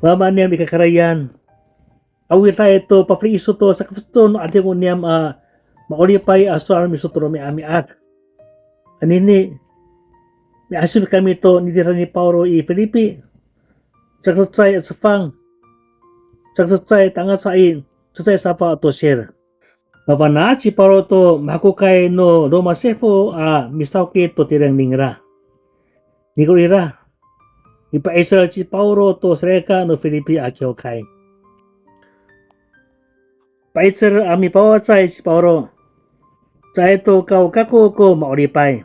Mama niyam ikakarayan. Awil tayo to, papri iso to, sa kafuto, no adi ko niyam, maulipay aswar misuturo mi ami at. Anini, may asim kami to, nidira ni Pauro i Filipi. Sagsatsay at safang. Sagsatsay tangat sain, satsay sapa to share. Mapana si Pauro to, makukay no Roma sefo, misauki to tirang ningra. Nikurira. Ipa-Israel si Pauro to sreka no Filipi akyo kay. Paitser ami pawasay si Pauro. Sa ito kau kako ko maulipay.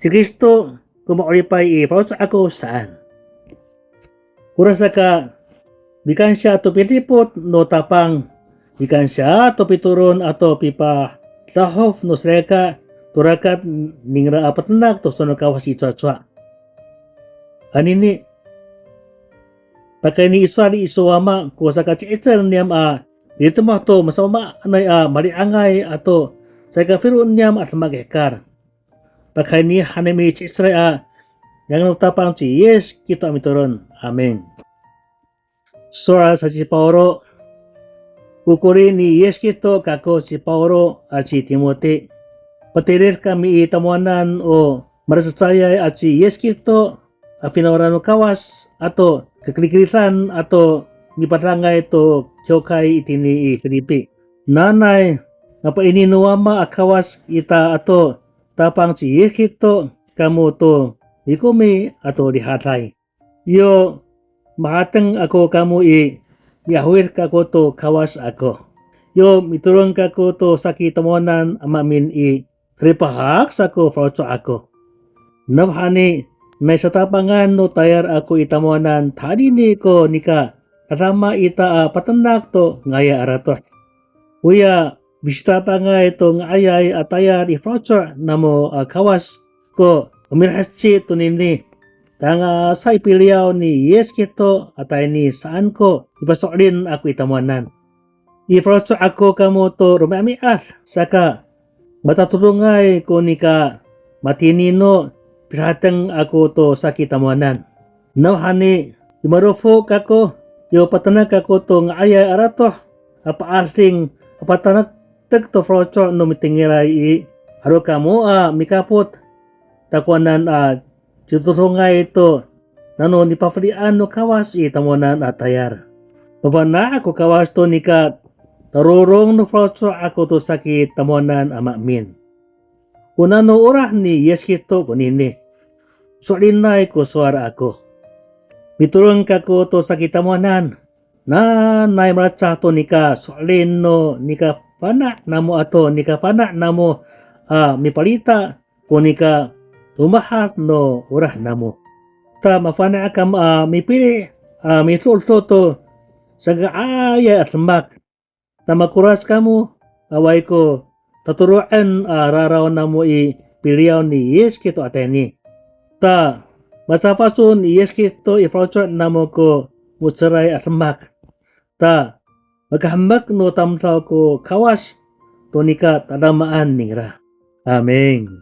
Si Kristo ko maulipay i-follow sa ako saan. Kurasa ka, bikan siya to pilipot no tapang, bikan siya to pituron ato pipa lahof no sreka, turakat ningra apatanak to sono kawas itswa-tswa. Anini, pakay ni iswari isuwama ko sa kachi-itser niyam dito mo to masama anay mariangay ato sa kafirun niyam at maghekar. Pakay ni hanami chisray yang nagtapang si yes kita amituron. Amen. Sora sa si Pauro kukuri ni yes kito kako si Pauro at si Timothy. Patirir kami itamuanan o marasasayay at si yes kito pinawaran mo kawas ato kaklikritan ato gipatrangay to kyokay itini Filipi. Nanay napaininawama akawas ita ato tapang si Yekito kamu to ikumi ato dihatay. Yo mahateng ako kamu yahwir kako to kawas ako. Yo miturong kako to sakitamonan amamin tripahak sako faucho ako. Nabhani may satapangan no tayar ako itamonan tadini ko nika katama ita patanak to ngaya arato. Uya bisita pa nga ito ngayay atayar ifrocho namo kawas ko umirhatsi to nini. Tanga sa ipiliyaw ni yes kito atay ni saan ko ipasoklin ako itamonan. Ifrocho ako kamo to rumamias saka matatulungay ko nika matinino pirateng ako to sa kitamonan. No hani, imarufo kako, yo patanak ako to ngaya arato, apaaling apatanak tag to frocho no mitingiray haro kamo mikapot, takwanan jututungay ito, nano ni pafalian no kawas itamonan atayar. Babana ako kawas to nika, tarurong no frocho ako to sa kitamonan amamin. Una no urah ni yes kito kunini. Solinay ko suara ako. Miturong kako to sa kitamonan. Na nay maratsa to nika solin no nika pana namo ato nika pana namo mipalita ko nika umahat no urah namo. Ta mafana akam mipili mitulto to sa gaaya at mak. Ta makuras kamo away ko taturuan raraw namo piliyaw ni yes kito ateni. Ta masapasun yes kito ifrocho namo ko mutsaray at mak. Ta maghamak no tamtaw ko kawas to nika tadamaan ningra. Amen.